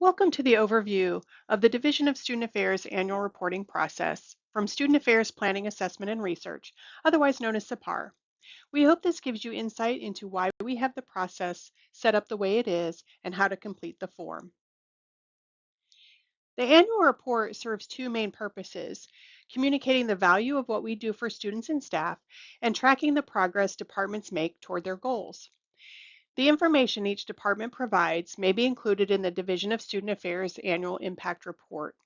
Welcome to the overview of the Division of Student Affairs annual reporting process from Student Affairs Planning, Assessment, and Research, otherwise known as SAPAR. We hope this gives you insight into why we have the process set up the way it is and how to complete the form. The annual report serves two main purposes: communicating the value of what we do for students and staff, and tracking the progress departments make toward their goals. The information each department provides may be included in the Division of Student Affairs Annual Impact Report.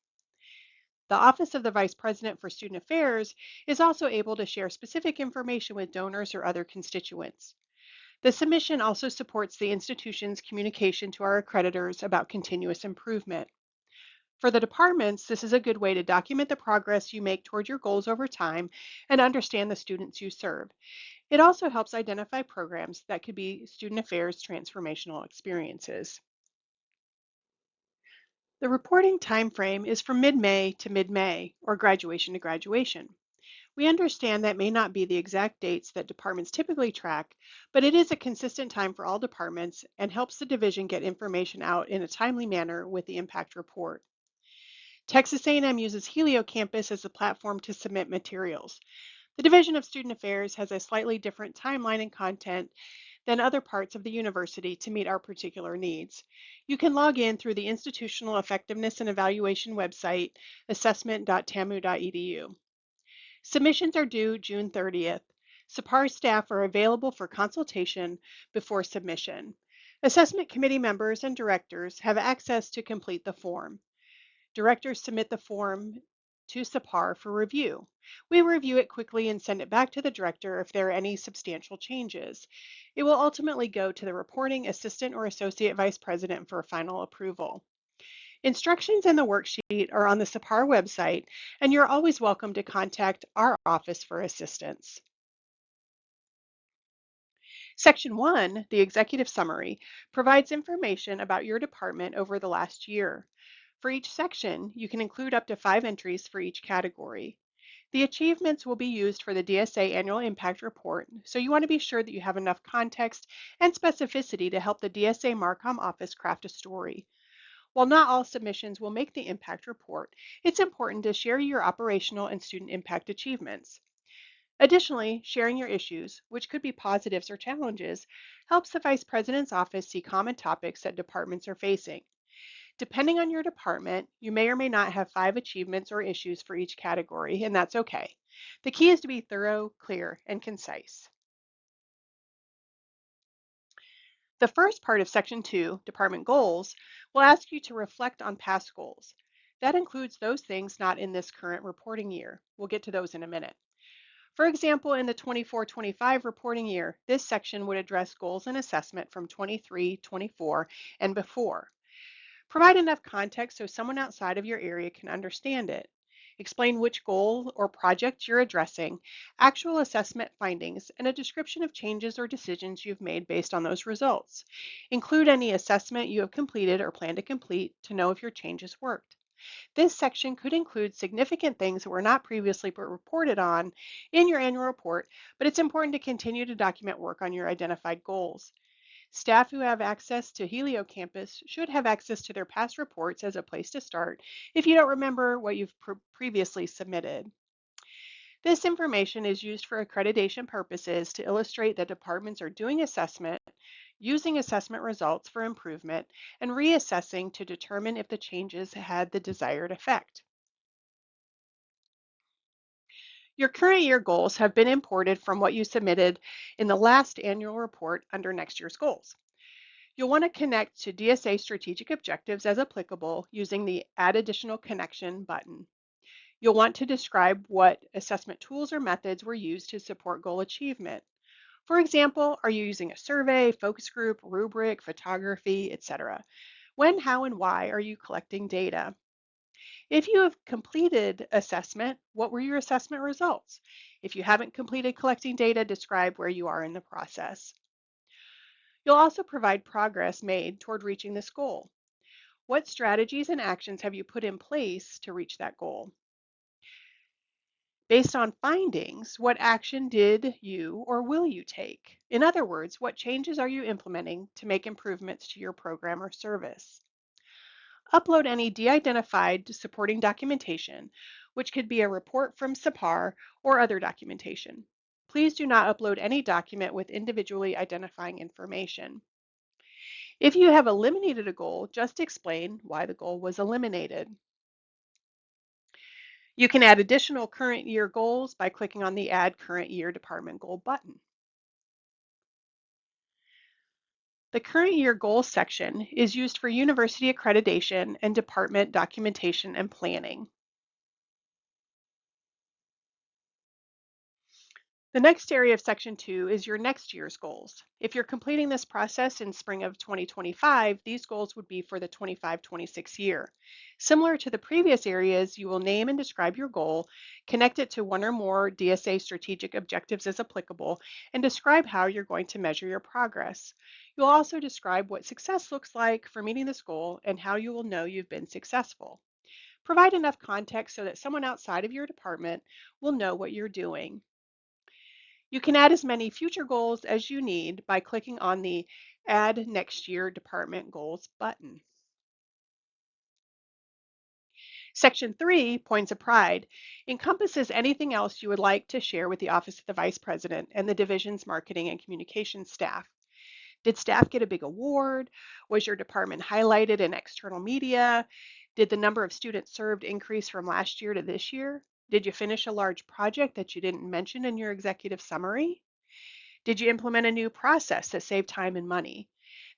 The Office of the Vice President for Student Affairs is also able to share specific information with donors or other constituents. The submission also supports the institution's communication to our accreditors about continuous improvement. For the departments, this is a good way to document the progress you make toward your goals over time and understand the students you serve. It also helps identify programs that could be student affairs transformational experiences. The reporting timeframe is from mid-May to mid-May, or graduation to graduation. We understand that may not be the exact dates that departments typically track, but it is a consistent time for all departments and helps the division get information out in a timely manner with the impact report. Texas A&M uses Helio Campus as a platform to submit materials. The Division of Student Affairs has a slightly different timeline and content than other parts of the university to meet our particular needs. You can log in through the Institutional Effectiveness and Evaluation website, assessment.tamu.edu. Submissions are due June 30th. SAPAR staff are available for consultation before submission. Assessment committee members and directors have access to complete the form. Directors submit the form to SAPAR for review. We review it quickly and send it back to the director if there are any substantial changes. It will ultimately go to the reporting assistant or associate vice president for final approval. Instructions and the worksheet are on the SAPAR website, and you're always welcome to contact our office for assistance. Section 1, the executive summary, provides information about your department over the last year. For each section, you can include up to 5 entries for each category. The achievements will be used for the DSA Annual Impact Report, so you want to be sure that you have enough context and specificity to help the DSA Marcom office craft a story. While not all submissions will make the impact report, it's important to share your operational and student impact achievements. Additionally, sharing your issues, which could be positives or challenges, helps the Vice President's office see common topics that departments are facing. Depending on your department, you may or may not have 5 achievements or issues for each category, and that's okay. The key is to be thorough, clear, and concise. The first part of Section 2, Department Goals, will ask you to reflect on past goals. That includes those things not in this current reporting year. We'll get to those in a minute. For example, in the 24-25 reporting year, this section would address goals and assessment from 23-24 and before. Provide enough context so someone outside of your area can understand it. Explain which goal or project you're addressing, actual assessment findings, and a description of changes or decisions you've made based on those results. Include any assessment you have completed or plan to complete to know if your changes worked. This section could include significant things that were not previously reported on in your annual report, but it's important to continue to document work on your identified goals. Staff who have access to Helio Campus should have access to their past reports as a place to start if you don't remember what you've previously submitted. This information is used for accreditation purposes to illustrate that departments are doing assessment, using assessment results for improvement, and reassessing to determine if the changes had the desired effect. Your current year goals have been imported from what you submitted in the last annual report under next year's goals. You'll want to connect to DSA strategic objectives as applicable using the Add Additional Connection button. You'll want to describe what assessment tools or methods were used to support goal achievement. For example, are you using a survey, focus group, rubric, photography, etc.? When, how, and why are you collecting data? If you have completed assessment, what were your assessment results? If you haven't completed collecting data, describe where you are in the process. You'll also provide progress made toward reaching this goal. What strategies and actions have you put in place to reach that goal? Based on findings, what action did you or will you take? In other words, what changes are you implementing to make improvements to your program or service? Upload any de-identified supporting documentation, which could be a report from SAPAR or other documentation. Please do not upload any document with individually identifying information. If you have eliminated a goal, just explain why the goal was eliminated. You can add additional current year goals by clicking on the Add Current Year Department Goal button. The Current Year Goals section is used for university accreditation and department documentation and planning. The next area of Section 2 is your next year's goals. If you're completing this process in spring of 2025, these goals would be for the 25-26 year. Similar to the previous areas, you will name and describe your goal, connect it to one or more DSA strategic objectives as applicable, and describe how you're going to measure your progress. You'll also describe what success looks like for meeting this goal and how you will know you've been successful. Provide enough context so that someone outside of your department will know what you're doing. You can add as many future goals as you need by clicking on the Add Next Year Department Goals button. Section 3, Points of Pride, encompasses anything else you would like to share with the Office of the Vice President and the division's marketing and communications staff. Did staff get a big award? Was your department highlighted in external media? Did the number of students served increase from last year to this year? Did you finish a large project that you didn't mention in your executive summary? Did you implement a new process that saved time and money?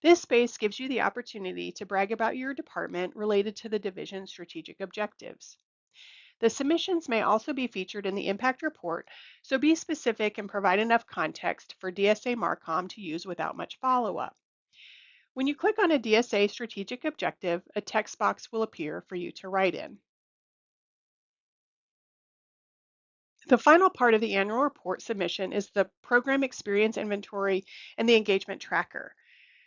This space gives you the opportunity to brag about your department related to the division's strategic objectives. The submissions may also be featured in the impact report, so be specific and provide enough context for DSA Marcom to use without much follow-up. When you click on a DSA strategic objective, a text box will appear for you to write in. The final part of the annual report submission is the program experience inventory and the engagement tracker.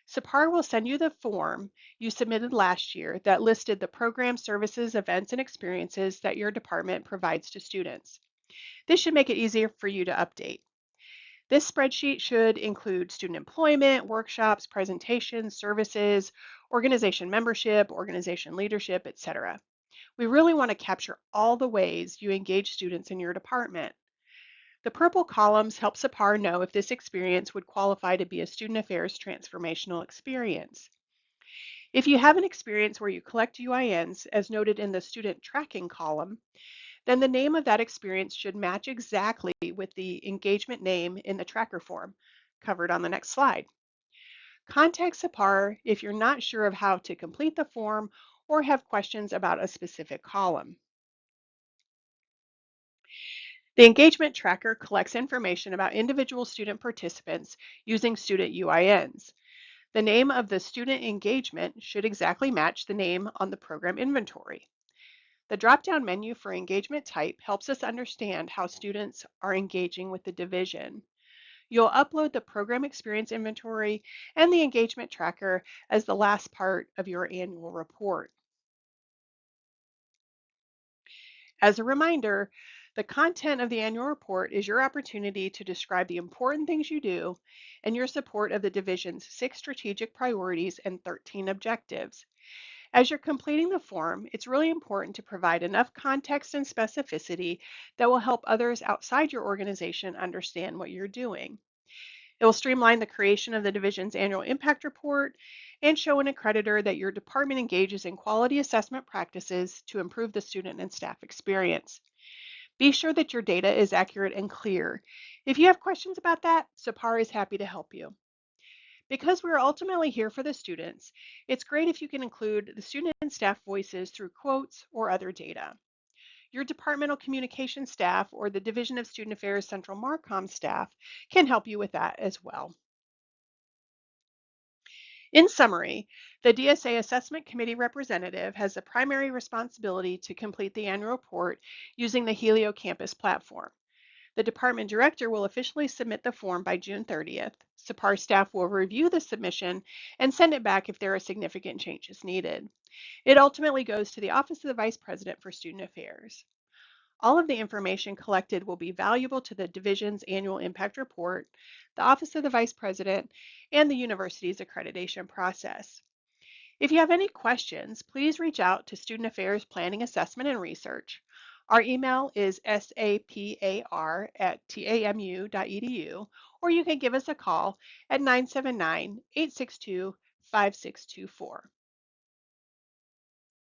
SAPAR will send you the form you submitted last year that listed the program services, events, and experiences that your department provides to students. This should make it easier for you to update. This spreadsheet should include student employment, workshops, presentations, services, organization membership, organization leadership, etc. We really want to capture all the ways you engage students in your department. The purple columns help SAPAR know if this experience would qualify to be a student affairs transformational experience. If you have an experience where you collect UINs, as noted in the student tracking column, then the name of that experience should match exactly with the engagement name in the tracker form, covered on the next slide. Contact SAPAR if you're not sure of how to complete the form or have questions about a specific column. The engagement tracker collects information about individual student participants using student UINs. The name of the student engagement should exactly match the name on the program inventory. The drop-down menu for engagement type helps us understand how students are engaging with the division. You'll upload the program experience inventory and the engagement tracker as the last part of your annual report. As a reminder, the content of the annual report is your opportunity to describe the important things you do and your support of the division's 6 strategic priorities and 13 objectives. As you're completing the form, it's really important to provide enough context and specificity that will help others outside your organization understand what you're doing. It will streamline the creation of the division's annual impact report and show an accreditor that your department engages in quality assessment practices to improve the student and staff experience. Be sure that your data is accurate and clear. If you have questions about that, SAPAR is happy to help you. Because we're ultimately here for the students, it's great if you can include the student and staff voices through quotes or other data. Your departmental communication staff or the Division of Student Affairs Central Marcom staff can help you with that as well. In summary, the DSA Assessment Committee representative has the primary responsibility to complete the annual report using the Helio Campus platform. The department director will officially submit the form by June 30th. SAPAR staff will review the submission and send it back if there are significant changes needed. It ultimately goes to the Office of the Vice President for Student Affairs. All of the information collected will be valuable to the division's annual impact report, the Office of the Vice President, and the university's accreditation process. If you have any questions, please reach out to Student Affairs Planning Assessment and Research. Our email is sapar@tamu.edu, or you can give us a call at 979-862-5624.